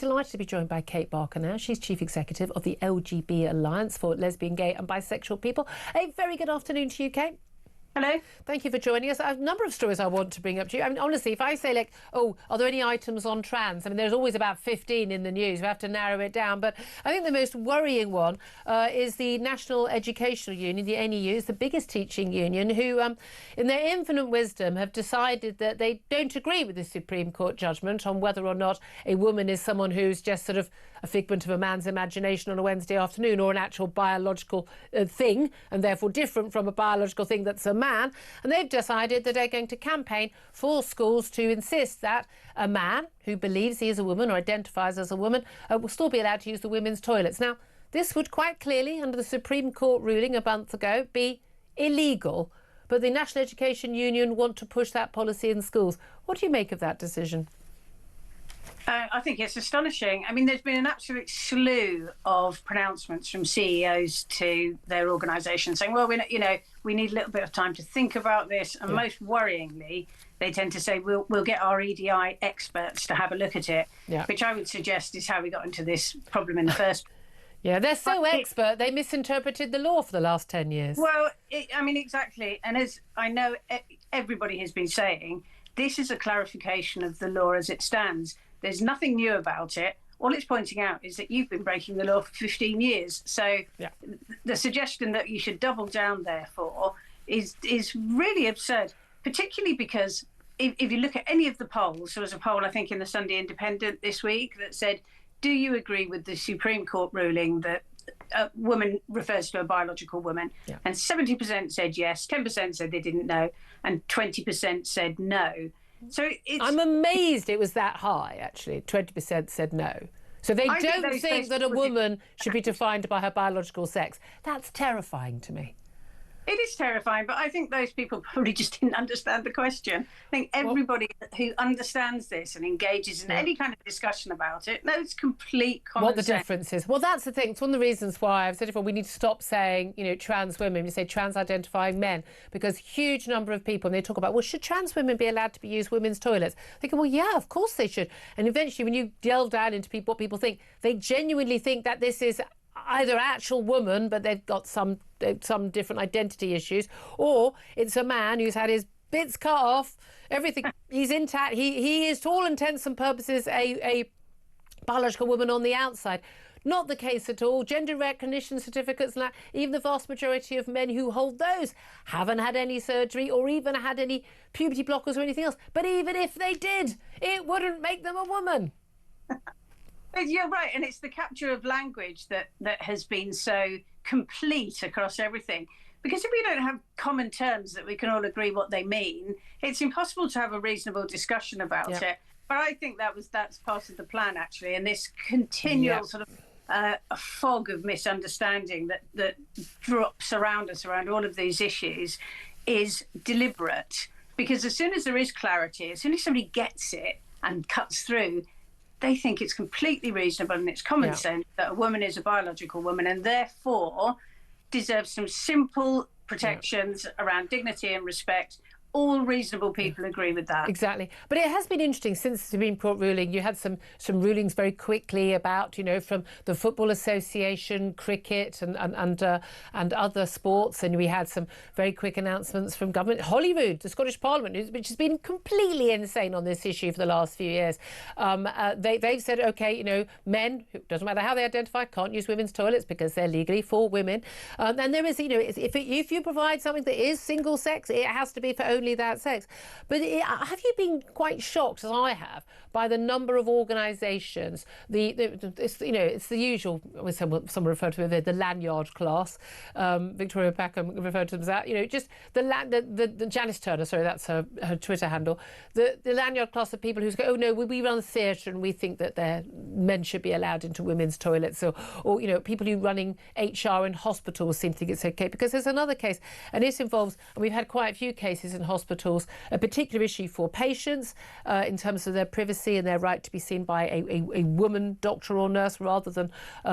delighted to be joined by Kate Barker now. She's Chief Executive of the LGB Alliance for lesbian, gay and bisexual people. A very good afternoon to you, Kate. Hello. Thank you for joining us. I have a number of stories I want to bring up to you. I mean, honestly, if I say, like, oh, are there any items on trans? I mean, there's always about 15 in the news. We have to narrow it down. But I think the most worrying one is the National Educational Union, the NEU, is the biggest teaching union, who, in their infinite wisdom, have decided that they don't agree with the Supreme Court judgment on whether or not a woman is someone who's just sort of a figment of a man's imagination on a Wednesday afternoon, or an actual biological thing, and therefore different from a biological thing that's a man. And they've decided that they're going to campaign for schools to insist that a man who believes he is a woman or identifies as a woman will still be allowed to use the women's toilets. Now, this would quite clearly, under the Supreme Court ruling a month ago, be illegal. But the National Education Union want to push that policy in schools. What do you make of that decision? I think it's astonishing. I mean, there's been an absolute slew of pronouncements from CEOs to their organisation saying, well, we need a little bit of time to think about this. And most worryingly, they tend to say, we'll get our EDI experts to have a look at it, which I would suggest is how we got into this problem in the first place. Yeah, they're so expert, they misinterpreted the law for the last 10 years. Well, I mean, exactly. And as I know everybody has been saying, this is a clarification of the law as it stands. There's nothing new about it. All it's pointing out is that you've been breaking the law for 15 years. So the suggestion that you should double down, therefore, is really absurd, particularly because if you look at any of the polls, there was a poll, I think, in the Sunday Independent this week that said, do you agree with the Supreme Court ruling that a woman refers to a biological woman? And 70% said yes, 10% said they didn't know, and 20% said no. So I'm amazed it was that high, actually. 20% said no. So they don't think that a woman should be defined by her biological sex. That's terrifying to me. It is terrifying, but I think those people probably just didn't understand the question. I think everybody who understands this and engages in any kind of discussion about it knows complete common sense. What the difference is. Well, that's the thing. It's one of the reasons why I've said before, we need to stop saying, trans women. We say trans-identifying men, because huge number of people, and they talk about, well, should trans women be allowed to use women's toilets? Thinking, well, yeah, of course they should. And eventually, when you delve down into what people think, they genuinely think that this is either actual woman, but they've got some different identity issues, or it's a man who's had his bits cut off, everything, he's intact, he is to all intents and purposes a biological woman on the outside. Not the case at all. Gender recognition certificates, and that, even the vast majority of men who hold those haven't had any surgery or even had any puberty blockers or anything else. But even if they did, it wouldn't make them a woman. You're right, and it's the capture of language that has been so complete across everything. Because if we don't have common terms that we can all agree what they mean, it's impossible to have a reasonable discussion about it. But I think that's part of the plan, actually, and this continual sort of a fog of misunderstanding that drops around us around all of these issues is deliberate. Because as soon as there is clarity, as soon as somebody gets it and cuts through, they think it's completely reasonable and it's common sense that a woman is a biological woman and therefore deserves some simple protections around dignity and respect. All reasonable people agree with that. Exactly. But it has been interesting since the Supreme Court ruling. You had some rulings very quickly about, from the Football Association, cricket and other sports. And we had some very quick announcements from government. Holyrood, the Scottish Parliament, which has been completely insane on this issue for the last few years. They've said, OK, men, it doesn't matter how they identify, can't use women's toilets because they're legally for women. And there is, if you provide something that is single sex, it has to be for only that sex. But have you been quite shocked, as I have, by the number of organisations? It's the usual. Someone referred to it the lanyard class. Victoria Beckham referred to them as that. Just the Janice Turner. Sorry, that's her Twitter handle. The lanyard class of people who go, oh no, we run a theatre and we think that men should be allowed into women's toilets, or people who running HR in hospitals seem to think it's okay. Because there's another case, and this involves, and we've had quite a few cases in hospitals, a particular issue for patients in terms of their privacy and their right to be seen by a woman doctor or nurse rather than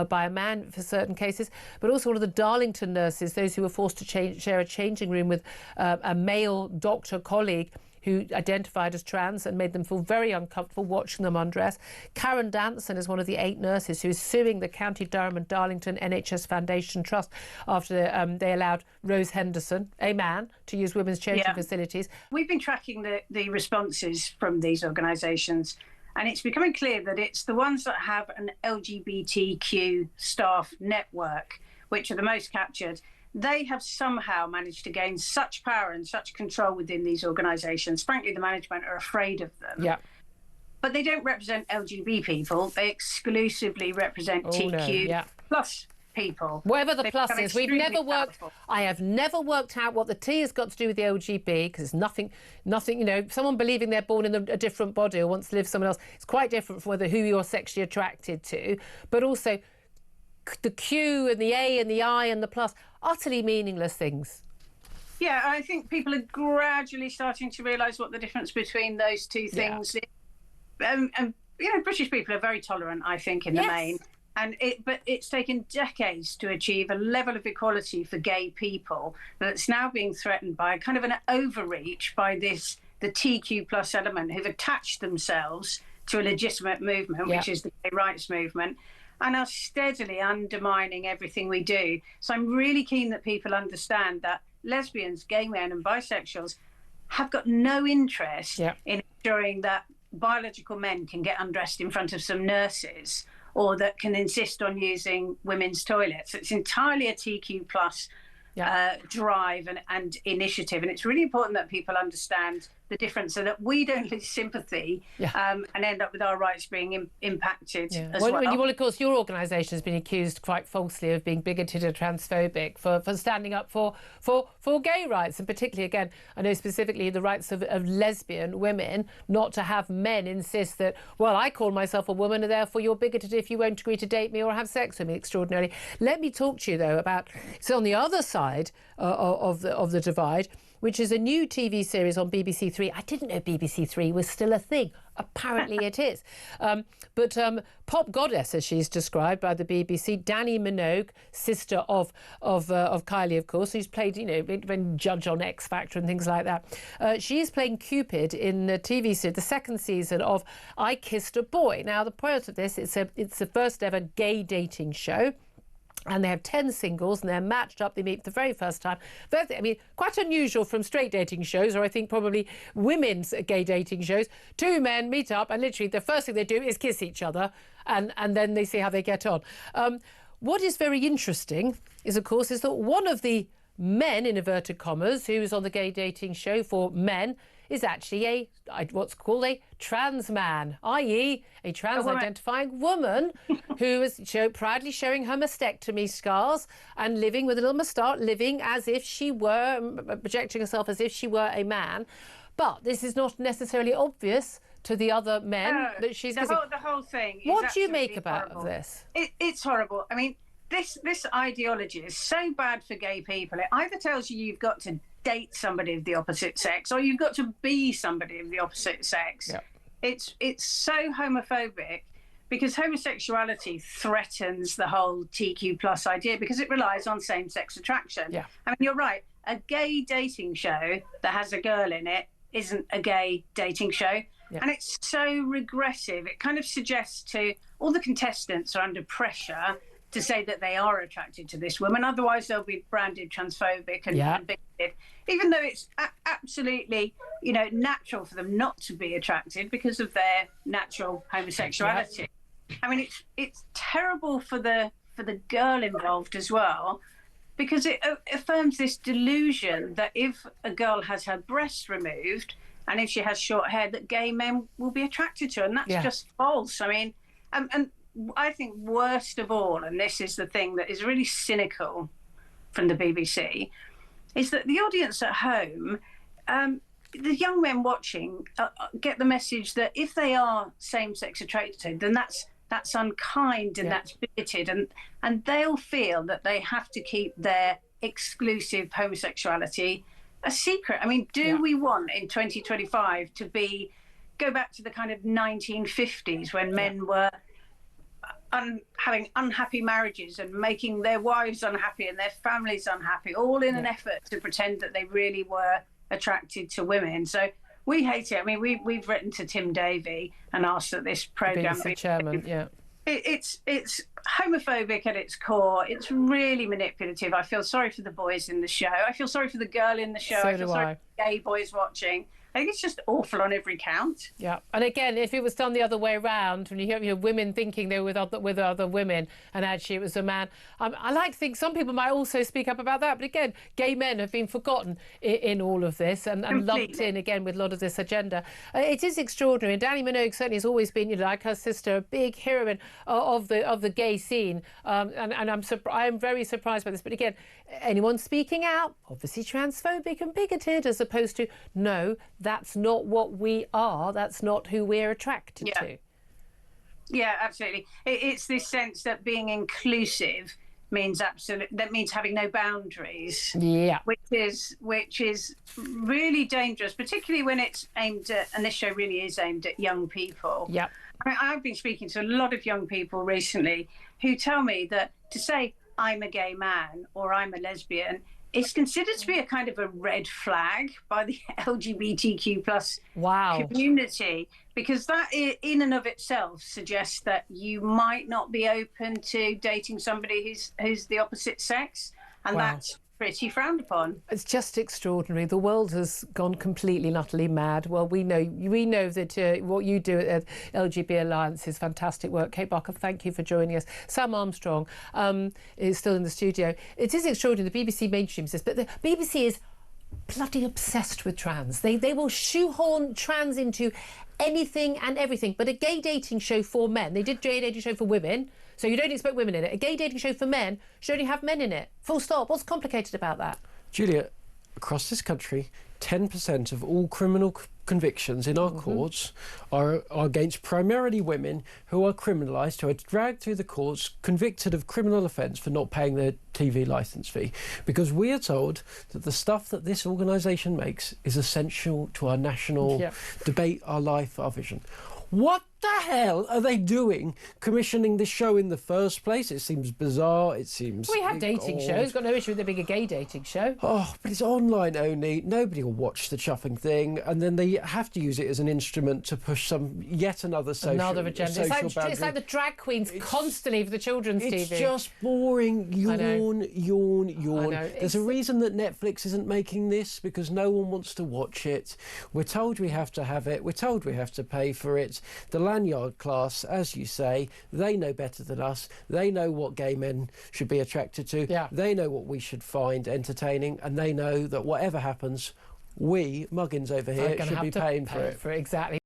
by a man for certain cases, but also one of the Darlington nurses, those who were forced to share a changing room with a male doctor colleague who identified as trans and made them feel very uncomfortable watching them undress. Karen Danson is one of the 8 nurses who is suing the County Durham and Darlington NHS Foundation Trust after they allowed Rose Henderson, a man, to use women's changing facilities. We've been tracking the responses from these organisations, and it's becoming clear that it's the ones that have an LGBTQ staff network, which are the most captured. They have somehow managed to gain such power and such control within these organisations. Frankly, the management are afraid of them. Yeah. But they don't represent LGB people. They exclusively represent TQ plus people. Whatever the plus is, we've never worked. I have never worked out what the T has got to do with the LGB, because it's nothing. You know, someone believing they're born in a different body or wants to live somewhere else. It's quite different from whether who you're sexually attracted to, but also the Q and the A and the I and the plus, utterly meaningless things. Yeah, I think people are gradually starting to realise what the difference between those two things is. And you know, British people are very tolerant, I think, in the main. But it's taken decades to achieve a level of equality for gay people that's now being threatened by kind of an overreach by the TQ plus element, who've attached themselves to a legitimate movement, which is the gay rights movement, and are steadily undermining everything we do. So I'm really keen that people understand that lesbians, gay men and bisexuals have got no interest in ensuring that biological men can get undressed in front of some nurses, or that can insist on using women's toilets. It's entirely a TQ plus drive and initiative. And it's really important that people understand the difference so that we don't lose sympathy and end up with our rights being impacted as well. Well, of course, your organisation has been accused quite falsely of being bigoted or transphobic for standing up for gay rights, and particularly, again, I know specifically the rights of lesbian women not to have men insist that, well, I call myself a woman and therefore you're bigoted if you won't agree to date me or have sex with me. Extraordinarily. Let me talk to you, though, about, so on the other side of the divide, which is a new TV series on BBC Three. I didn't know BBC Three was still a thing. Apparently it is. But pop goddess, as she's described by the BBC, Dannii Minogue, sister of Kylie, of course, who's played, you know, been judge on X Factor and things like that. She's playing Cupid in the TV series, the 2nd season of I Kissed a Boy. Now, the point of this, it's the first ever gay dating show. And they have 10 singles and they're matched up. They meet for the very first time. I mean, quite unusual from straight dating shows, or I think probably women's gay dating shows. 2 men meet up and literally the first thing they do is kiss each other, and then they see how they get on. What is very interesting is, of course, is that one of the men, in inverted commas, who is on the gay dating show for men is actually what's called a trans man, i.e. a trans-identifying woman who is proudly showing her mastectomy scars and living with a little moustache, living as if she were, projecting herself as if she were a man. But this is not necessarily obvious to the other men that she's the whole thing is what do you make about horrible. This? It's horrible. I mean, this ideology is so bad for gay people. It either tells you you've got to date somebody of the opposite sex, or you've got to be somebody of the opposite sex. It's so homophobic, because homosexuality threatens the whole TQ plus idea, because it relies on same-sex attraction. I mean, you're right, a gay dating show that has a girl in it isn't a gay dating show. And it's so regressive. It kind of suggests to all the contestants are under pressure to say that they are attracted to this woman, otherwise they'll be branded transphobic and bigoted, even though it's absolutely, you know, natural for them not to be attracted because of their natural homosexuality. I mean, it's terrible for the girl involved as well, because it affirms this delusion that if a girl has her breasts removed and if she has short hair, that gay men will be attracted to her, and that's just false. I mean, and I think worst of all, and this is the thing that is really cynical from the BBC, is that the audience at home, the young men watching, get the message that if they are same-sex attracted, then that's unkind and that's bigoted, and they'll feel that they have to keep their exclusive homosexuality a secret. I mean, do we want in 2025 to go back to the kind of 1950s when men were having unhappy marriages and making their wives unhappy and their families unhappy, all in an effort to pretend that they really were attracted to women? So we hate it. I mean, we've written to Tim Davie and asked that this programme BBC chairman, yeah. It's homophobic at its core. It's really manipulative. I feel sorry for the boys in the show. I feel sorry for the girl in the show. So I feel sorry for the gay boys watching. I think it's just awful on every count. Yeah, and again, if it was done the other way around, when you hear women thinking they were with other women, and actually it was a man, I like to think some people might also speak up about that. But again, gay men have been forgotten in all of this and lumped in again with a lot of this agenda. It is extraordinary. And Dannii Minogue certainly has always been, like her sister, a big heroine of the gay scene. And I'm very surprised by this. But again, anyone speaking out, obviously transphobic and bigoted, as opposed to no. That's not what we are. That's not who we're attracted to. Yeah, absolutely. It's this sense that being inclusive means that means having no boundaries. Yeah. Which is really dangerous, particularly when it's aimed at, and this show really is aimed at young people. Yeah. I've been speaking to a lot of young people recently who tell me that to say I'm a gay man or I'm a lesbian, it's considered to be a kind of a red flag by the LGBTQ plus community, because that in and of itself suggests that you might not be open to dating somebody who's the opposite sex, and that's pretty frowned upon. It's just extraordinary. The world has gone completely and utterly mad. Well, we know that what you do at LGB Alliance is fantastic work. Kate Barker, thank you for joining us. Sam Armstrong is still in the studio. It is extraordinary. The BBC mainstreams this, but the BBC is bloody obsessed with trans. They will shoehorn trans into anything and everything. But a gay dating show for men, they did a gay dating show for women, so you don't expect women in it. A gay dating show for men should only have men in it. Full stop. What's complicated about that? Julia, across this country, 10% of all criminal convictions in our courts are against primarily women who are criminalised, who are dragged through the courts, convicted of criminal offence for not paying their TV licence fee. Because we are told that the stuff that this organisation makes is essential to our national debate, our life, our vision. What the hell are they doing commissioning this show in the first place? It seems bizarre. It seems... We have dating shows. Got no issue with there being a gay dating show. Oh, but it's online only. Nobody will watch the chuffing thing, and then they have to use it as an instrument to push yet another social agenda. It's like the drag queens constantly for the children's TV. It's just boring. Yawn, yawn, yawn. There's a reason that Netflix isn't making this, because no one wants to watch it. We're told we have to have it. We're told we have to pay for it. The lanyard class, as you say, they know better than us. They know what gay men should be attracted to. They know what we should find entertaining, and they know that whatever happens, we, muggins over here, should be paying for it. Exactly.